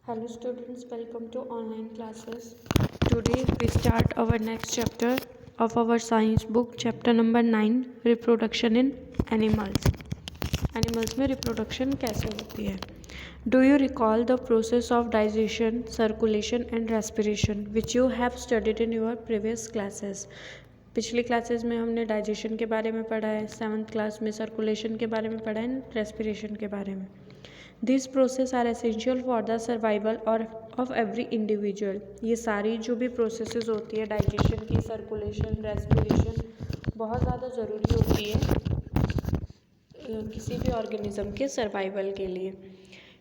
Hello students, welcome to online classes. Today we start our next chapter of our science book, chapter number 9, reproduction in animals. Animals में reproduction कैसे होती है? Do you recall the process of digestion, circulation and respiration which you have studied in your previous classes? पिछली classes में हमने digestion के बारे में पढ़ा है, 7th क्लास में सर्कुलेशन के बारे में पढ़ा है, रेस्पिरेशन के बारे में. This process are essential for the survival और ऑफ एवरी इंडिविजुअल. ये सारी जो भी प्रोसेसेस होती है डाइजेशन की, सर्कुलेशन, रेस्पिरेशन, बहुत ज़्यादा ज़रूरी होती है किसी भी ऑर्गेनिज्म के सर्वाइवल के लिए.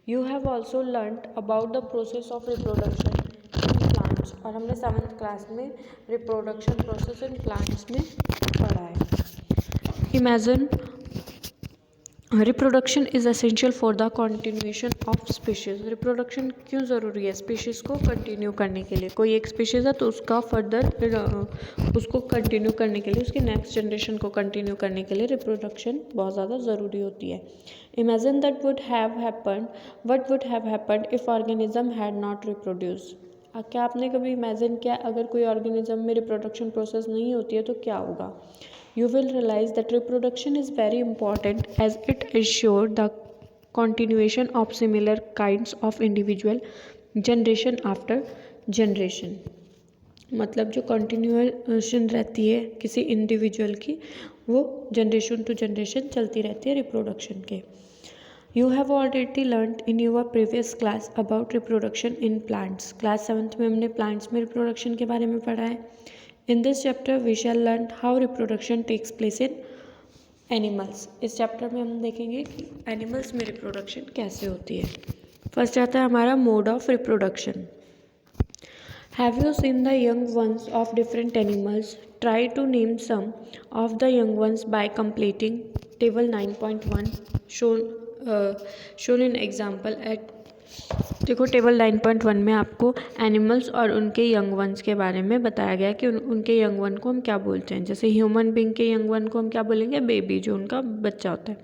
You have also learn about the process of reproduction in plants, और हमने 7th क्लास में रिप्रोडक्शन प्रोसेस इन प्लांट्स में पढ़ा है. Imagine reproduction is essential for the continuation of species. Reproduction क्यों ज़रूरी है? स्पीशीज़ को कंटिन्यू करने के लिए. कोई एक स्पीशीज़ है तो उसका फर्दर उसको कंटिन्यू करने के लिए, उसकी नेक्स्ट जनरेशन को कंटिन्यू करने के लिए रिप्रोडक्शन बहुत ज़्यादा ज़रूरी होती है. Imagine that what would have happened if organism had not reproduce. क्या आपने कभी इमेजिन किया अगर कोई ऑर्गेनिज्म में रिप्रोडक्शन प्रोसेस नहीं होती है तो क्या होगा? You will realize that reproduction is very important as it ensures the continuation of similar kinds of individual generation after generation. मतलब जो कंटिन्यूएशन रहती है किसी इंडिविजुअल की, वो जनरेशन टू जनरेशन चलती रहती है रिप्रोडक्शन के. You have already learned in your previous class about reproduction in plants. Class 7th में हमने प्लांट्स में रिप्रोडक्शन के बारे में पढ़ा है. In this chapter we shall learn how reproduction takes place in animals. इस चैप्टर में हम देखेंगे कि एनिमल्स में रिप्रोडक्शन कैसे होती है. फर्स्ट आता है हमारा mode of reproduction. Have you seen the young ones of different animals? Try to name some of the young ones by completing table 9.1 shown in example at. देखो टेबल 9.1 में आपको एनिमल्स और उनके यंग वंस के बारे में बताया गया कि उनके यंग वन को हम क्या बोलते हैं. जैसे ह्यूमन बीइंग के यंग वन को हम क्या बोलेंगे? बेबी, जो उनका बच्चा होता है.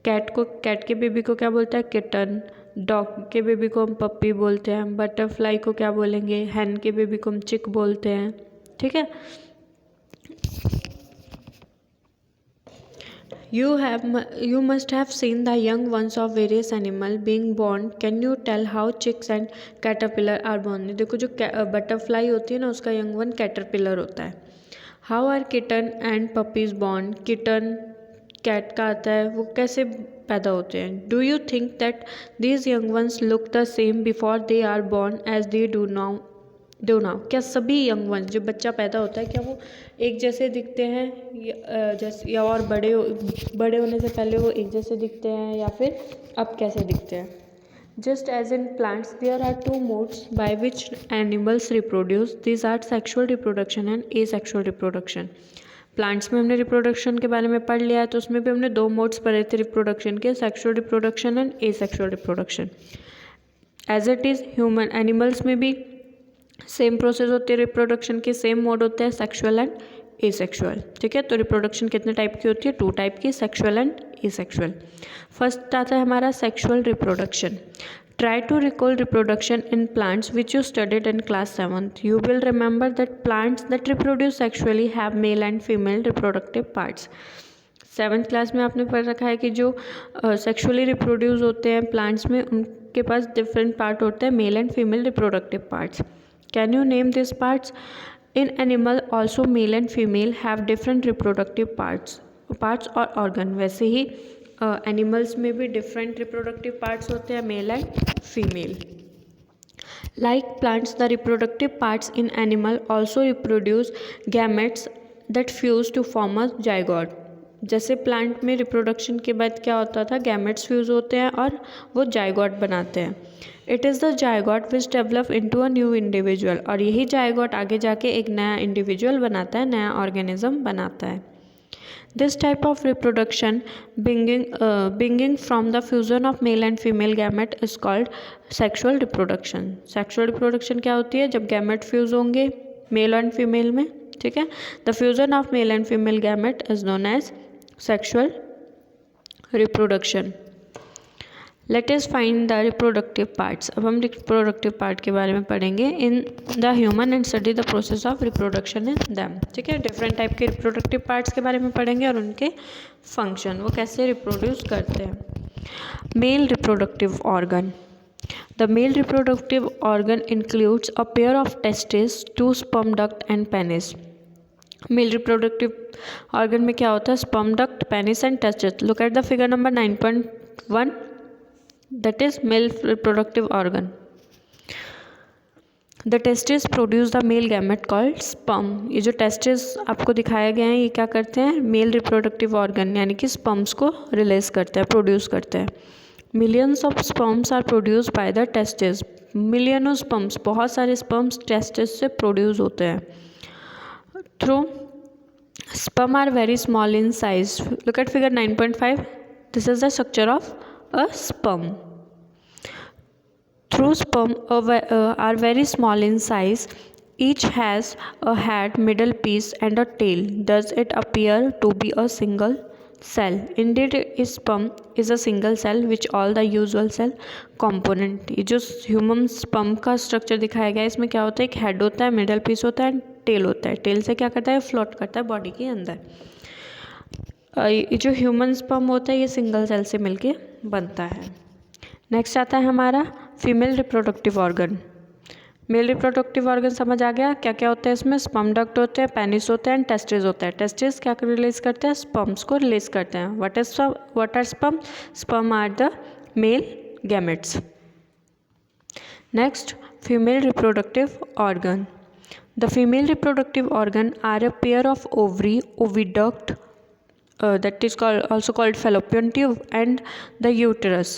कैट के बेबी को क्या बोलता है? किटन. डॉग के बेबी को हम पप्पी बोलते हैं. बटरफ्लाई को क्या बोलेंगे? हैन के बेबी को हम चिक बोलते हैं. ठीक है. You must have seen the young ones of various animal being born. Can you tell how chicks and caterpillar are born? देखो जो बटरफ्लाई होती है ना, उसका यंग वन कैटरपिलर होता है. How are kitten and puppies born? Kitten cat का आता है, वो कैसे पैदा होते हैं? Do you think that these young ones look the same before they are born as they do now? क्या सभी यंग वंस जो बच्चा पैदा होता है क्या वो एक जैसे दिखते हैं जैसे, या और बड़े होने से पहले वो एक जैसे दिखते हैं, या फिर अब कैसे दिखते हैं? Just as in plants there are 2 modes by which animals reproduce. This are sexual reproduction and asexual reproduction. Plants में हमने रिप्रोडक्शन के बारे में पढ़ लिया है, तो उसमें भी हमने 2 मोड्स पढ़े थे रिप्रोडक्शन के, sexual reproduction and asexual reproduction. As it is human animals में भी सेम प्रोसेस होती है रिप्रोडक्शन के, सेम मोड होते हैं सेक्सुअल एंड एसेक्सुअल. ठीक है. तो रिप्रोडक्शन कितने टाइप की होती है? 2 टाइप की, सेक्सुअल एंड एसेक्सुअल. फर्स्ट आता है हमारा sexual reproduction. Try to recall reproduction in plants which you studied in class 7th. You will remember that plants that reproduce sexually have male and female reproductive parts. 7th class में आपने पढ़ रखा है कि जो सेक्सुअली रिप्रोड्यूस होते हैं plants में, उनके पास डिफरेंट पार्ट होते हैं, mail and female reproductive parts. Can you name these parts? In animal also male and female have different reproductive parts or organ. वैसे ही एनिमल्स में भी डिफरेंट रिप्रोडक्टिव पार्ट्स होते हैं, mail and female. Like plants, the reproductive parts in animal also reproduce gametes that fuse to form a zygote. जैसे plant में reproduction के बाद क्या होता था? गैमेट्स फ्यूज़ होते हैं और वो जाइगोट बनाते हैं. It is the zygote which develop into a new individual. और यही जाइगोट आगे जाके एक नया इंडिविजुअल बनाता है, नया ऑर्गेनिज्म बनाता है. This type of reproduction binging from the fusion of male and female gamete is called sexual reproduction. Sexual reproduction क्या होती है? जब गैमेट फ्यूज होंगे मेल एंड फीमेल में. ठीक है. The fusion of male and female gamete is known as sexual reproduction. Let us find the reproductive parts. अब हम रिप्रोडक्टिव पार्ट के बारे में पढ़ेंगे in the human and study the process of reproduction in them. ठीक है, different type के reproductive parts के बारे में पढ़ेंगे और उनके फंक्शन, वो कैसे रिप्रोड्यूस करते हैं। Male reproductive organ. The male reproductive organ includes a pair of testis, 2 sperm duct and penis. Male reproductive organ में क्या होता है? Sperm duct, penis and testis. Look at the figure number 9.1, that is male reproductive organ. The testes produce the male gamete called sperm. ये जो testes आपको दिखाया गया है ये क्या करते हैं? मेल रिप्रोडक्टिव ऑर्गन यानी कि स्पर्म्स को रिलीज करते हैं, प्रोड्यूस करते हैं। Millions of sperms are produce by the testis. मिलियनों स्पर्म्स, बहुत सारे स्पर्म्स टेस्टिस से प्रोड्यूस होते हैं। Through sperm are very small in size. Look at figure 9.5, this is the structure of a sperm. Through sperm are very small in size. Each has a head, middle piece and a tail. Thus it appear to be a single cell. Indeed, sperm is a single cell which all the usual cell component. ये जो human sperm का structure दिखाया गया है इसमें क्या होता है? एक हेड होता है, मिडल पीस होता है, टेल होता है। टेल से क्या करता है? फ्लोट करता है बॉडी के अंदर। ये जो ह्यूमन स्पर्म होता है ये सिंगल सेल से मिलके बनता है। नेक्स्ट आता है हमारा female reproductive organ. Male reproductive organ समझ आ गया क्या क्या होता है इसमें? स्पर्म डक्ट होते हैं, पेनिस होते हैं एंड टेस्टिस होता है। टेस्टिस क्या रिलीज करते हैं? स्पर्म्स को रिलीज करते हैं। What are sperm? Sperm are the male gametes. Next, female reproductive organ. The female reproductive organ are a pair of ovary, oviduct, that is also called fallopian tube and the uterus.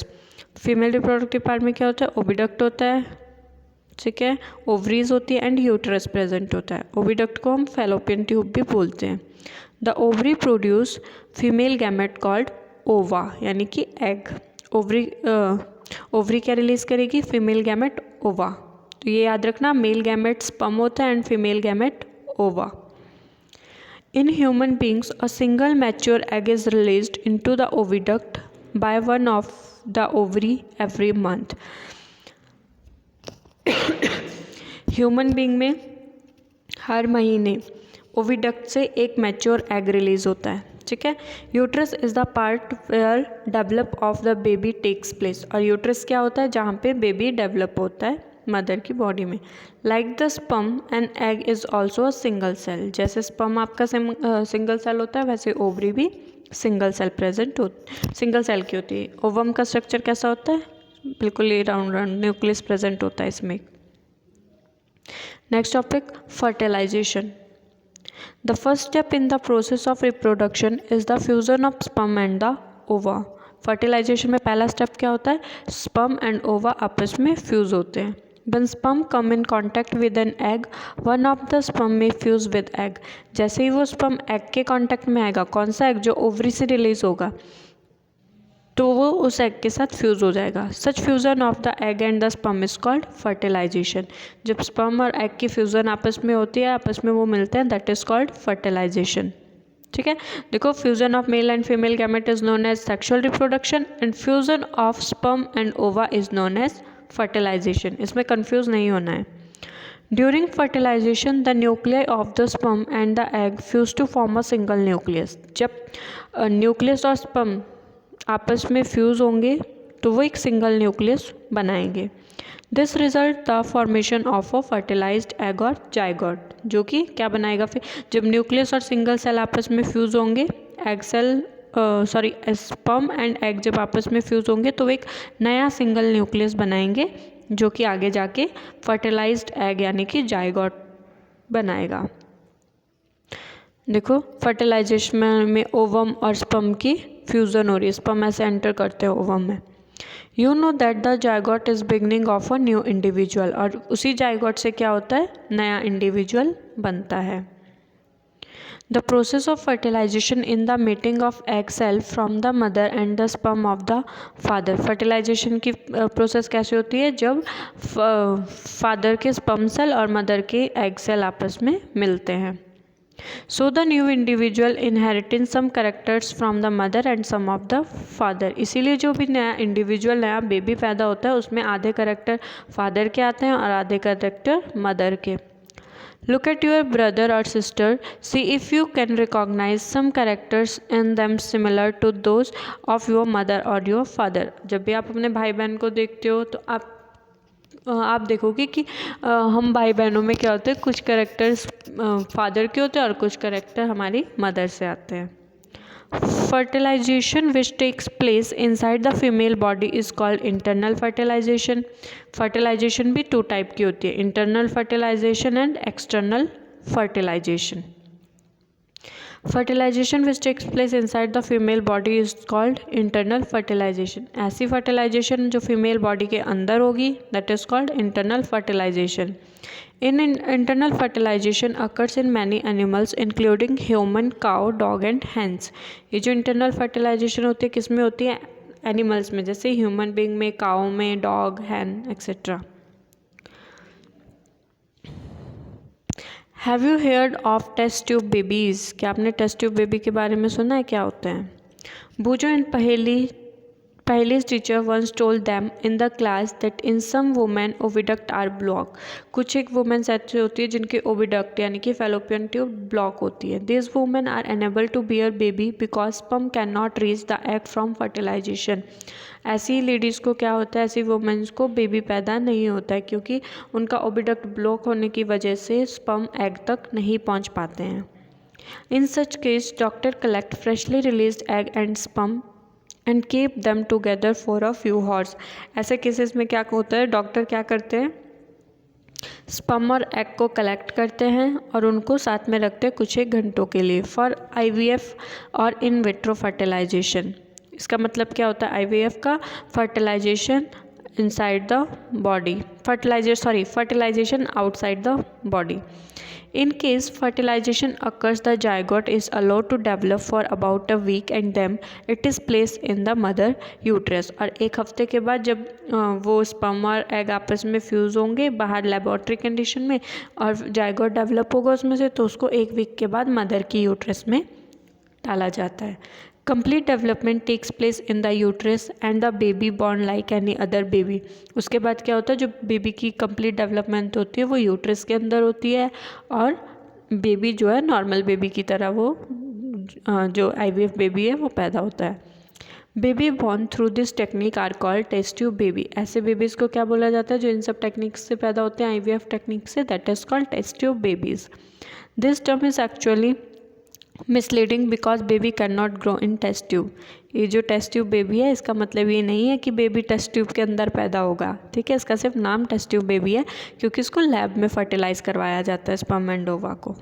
Female reproductive part में क्या होता है? Oviduct होता है, ठीक है, ovaries होती है एंड यूटरस प्रेजेंट होता है। ओविडक्ट को हम फैलोपियन ट्यूब भी बोलते हैं। The ovary produce female gamete called ओवा यानी कि एग। ओवरी क्या रिलीज करेगी? फीमेल गैमेट ओवा। तो ये याद रखना, मेल गैमेट स्पर्म होता है एंड फीमेल गैमेट ओवा। In human beings, a single mature egg is released into the oviduct by one of the ovary every month. Human being में हर महीने ओविडक्ट से एक मैच्योर एग रिलीज होता है, ठीक है। Uterus is the part where develop of the baby takes place. और uterus क्या होता है? जहाँ पे बेबी डेवलप होता है मदर की बॉडी में। Like the sperm and egg is also a single cell. जैसे स्पर्म आपका सिंगल सेल होता है वैसे ओवरी भी सिंगल सेल सिंगल सेल की होती है। ओवम का स्ट्रक्चर कैसा होता है? बिल्कुल ये राउंड राउंड न्यूक्लियस प्रेजेंट होता है इसमें। Next topic, fertilization. The first step in the process of reproduction is the fusion of sperm and the ova. Fertilization में पहला स्टेप क्या होता है? स्पर्म एंड ओवा आपस में फ्यूज होते हैं। When sperm come in contact with an egg, one of the sperm may fuse with egg. जैसे ही वो स्पर्म एग के कांटेक्ट में आएगा, कौन सा एग? जो ओवरी से रिलीज होगा, तो वो उस एग के साथ फ्यूज हो जाएगा। Such fusion of the egg and the sperm is called fertilisation. जब स्पर्म और एग की फ्यूजन आपस में होती है, आपस में वो मिलते हैं, दैट इज कॉल्ड फर्टिलाइजेशन, ठीक है। देखो, fusion of male and female gamete is known as sexual reproduction and fusion of sperm and ova is known as fertilization. इसमें कंफ्यूज नहीं होना है। During fertilization the nuclei of the sperm and the egg fuse to form a single nucleus. जब nucleus और sperm आपस में fuse होंगे तो वो एक सिंगल न्यूक्लियस बनाएंगे। This result the formation of a fertilized egg और जाइगोट, जो कि क्या बनाएगा? फिर जब न्यूक्लियस और सिंगल सेल आपस में फ्यूज होंगे, स्पर्म एंड एग जब आपस में फ्यूज होंगे तो एक नया सिंगल न्यूक्लियस बनाएंगे, जो कि आगे जाके फर्टिलाइज्ड एग यानी कि जाइगोट बनाएगा। देखो, फर्टिलाइजेशन में ओवम और स्पर्म की फ्यूजन हो रही है, स्पर्म ऐसे एंटर करते हैं ओवम में। You know that the zygote is beginning of a new individual. और उसी जाइगोट से क्या होता है? नया इंडिविजुअल बनता है। The process of fertilization in the mating of egg cell from the mother and the sperm of the father. Fertilization की प्रोसेस कैसे होती है? जब फादर के स्पर्म सेल और मदर के एग सेल आपस में मिलते हैं, so the new individual inheriting some characters from the mother and some of the father. इसीलिए जो भी नया इंडिविजुअल नया बेबी पैदा होता है उसमें आधे कैरेक्टर फादर के आते हैं और आधे कैरेक्टर मदर के। Look at your brother or sister. See if you can recognize some characters in them similar to those of your mother or your father. जब भी आप अपने भाई बहन को देखते हो तो आप देखोगे कि हम भाई बहनों में क्या होते हैं, कुछ कैरेक्टर्स फादर के होते हैं और कुछ कैरेक्टर हमारी मदर से आते हैं। Fertilization which takes place inside the female body is called internal fertilization. Fertilization भी टू टाइप की होती है, internal fertilization and external fertilization. Fertilization which takes place inside the female body is called internal fertilization. ऐसी fertilization जो female body के अंदर होगी that is called internal fertilization. Internal fertilization occurs in many animals including human, cow, dog and hens. ये जो internal fertilization होती है किस में होती है? एनिमल्स में, जैसे ह्यूमन बींग में, काउ में, dog, hen etcetera. Have you heard of test tube babies? क्या आपने टेस्ट ट्यूब बेबी के बारे में सुना है? क्या होते हैं? बूजो and Paheli's teacher once told them in the class that in some women oviduct are blocked. कुछ एक वुमेन्स ऐसी होती है जिनके ओविडक्ट यानी कि फेलोपियन ट्यूब ब्लॉक होती है। These women are unable to bear baby because sperm cannot reach the egg from fertilization. ऐसी लेडीज़ को क्या होता है, ऐसी वुमेन्स को बेबी पैदा नहीं होता है क्योंकि उनका ओविडक्ट ब्लॉक होने की वजह से स्पर्म एग तक नहीं पहुंच पाते हैं। In such case, doctor collect freshly released egg and sperm and keep them together for a few hours. ऐसे केसेस में क्या होता है, डॉक्टर क्या करते हैं, स्पर्म और एग को कलेक्ट करते हैं और उनको साथ में रखते हैं कुछ एक घंटों के लिए फॉर IVF और इन विट्रो फर्टिलाइजेशन। इसका मतलब क्या होता है IVF का? Fertilization inside the body, fertilization outside the body. In case fertilization occurs, the zygote is allowed to develop for about a week and then it is placed in the mother uterus. और एक हफ्ते के बाद जब वो sperm और egg आपस में फ्यूज़ होंगे बाहर लेबोरेटरी कंडीशन में और जाइगोट डेवलप होगा उसमें से, तो उसको एक वीक के बाद मदर की यूट्रस में डाला जाता है। Complete development takes place in the uterus and the baby born like any other baby. उसके बाद क्या होता है, जो बेबी की कंप्लीट डेवलपमेंट होती है वो यूट्रस के अंदर होती है और बेबी जो है नॉर्मल बेबी की तरह वो जो IVF बेबी है वो पैदा होता है। Baby born through this technique are called test tube baby. ऐसे बेबीज़ को क्या बोला जाता है जो इन सब टेक्निक्स से पैदा होते हैं IVF टेक्निक से, that is called test tube babies. This term is actually misleading because baby can not grow in test tube. ये जो टेस्ट ट्यूब बेबी है इसका मतलब ये नहीं है कि बेबी टेस्ट ट्यूब के अंदर पैदा होगा, ठीक है। इसका सिर्फ नाम टेस्ट ट्यूब बेबी है क्योंकि इसको लैब में फर्टिलाइज करवाया जाता है स्पर्म एंड ओवा को।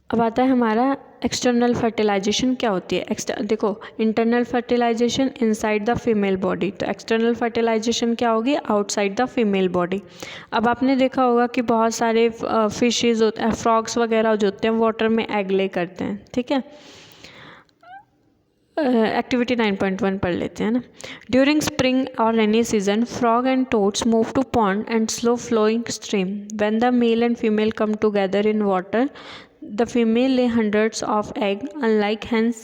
अब आता है हमारा एक्सटर्नल फर्टिलाइजेशन क्या होती है। देखो, internal fertilization inside the female body, तो एक्सटर्नल फर्टिलाइजेशन क्या होगी, आउटसाइड द फीमेल बॉडी। अब आपने देखा होगा कि बहुत सारे फिशेज होते हैं, फ्रॉग्स वगैरह जो होते हैं वाटर में एग ले करते हैं, ठीक है। एक्टिविटी 9.1 पढ़ लेते हैं ना। ड्यूरिंग स्प्रिंग और rainy season frog and toads move to pond and slow flowing stream. When the male and female come together in water, the female lay hundreds of eggs. Unlike hen's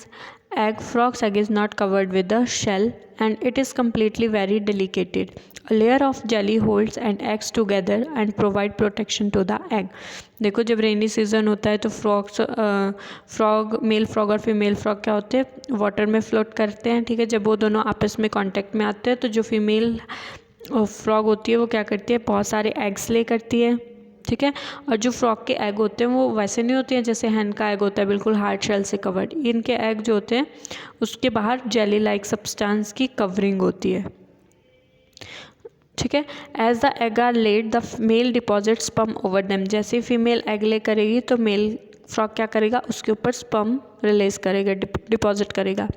egg, frog's egg is not covered with a shell and it is completely very delicate. A layer of jelly holds and eggs together and provide protection to the egg. देखो, जब rainy season होता है तो mail frog और female frog क्या होते हैं, water में फ्लोट करते हैं, ठीक है। जब वो दोनों आपस में कांटेक्ट में आते हैं तो जो फीमेल फ्रॉग होती है वो क्या करती है, बहुत सारे एग्स ले करती है, ठीक है। और जो फ्रॉग के एग होते हैं वो वैसे नहीं होते हैं जैसे हैन का एग होता है बिल्कुल हार्ड शेल से कवर्ड। इनके एग जो होते हैं उसके बाहर जेली लाइक सब्सटेंस की कवरिंग होती है, ठीक है। As the egg are laid the male deposit sperm over them. जैसे फीमेल एग ले करेगी तो मेल फ्रॉग क्या करेगा, उसके ऊपर स्पर्म रिलीज करेगा, डिपॉजिट करेगा।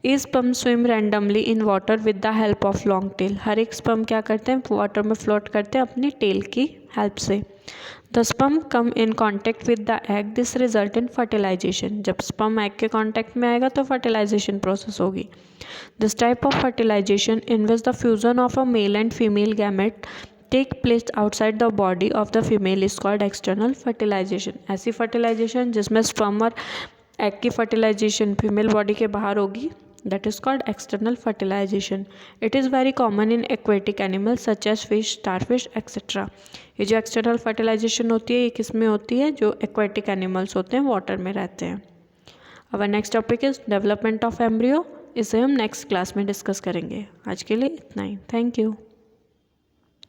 ये sperm swim randomly in water with the help of long tail. हर एक स्पर्म क्या करते हैं, वाटर में फ्लोट करते हैं अपनी टेल की हेल्प से। The sperm come in contact with the egg, this result in fertilization. जब स्पर्म एग के कॉन्टैक्ट में आएगा तो फर्टिलाइजेशन प्रोसेस होगी। This type of fertilization in which the fusion of a male and female gamete take place outside the body of the female is called external fertilization. ऐसी fertilization जिसमें sperm और egg की fertilization female body के बाहर होगी, that is called external fertilization. It is very common in aquatic animals such as fish, starfish, etc. ये जो external fertilization होती है ये किस में होती है? जो aquatic animals होते हैं, water में रहते हैं. Our next topic is development of embryo. इसे हम next class में discuss करेंगे. आज के लिए इतना ही. Thank you.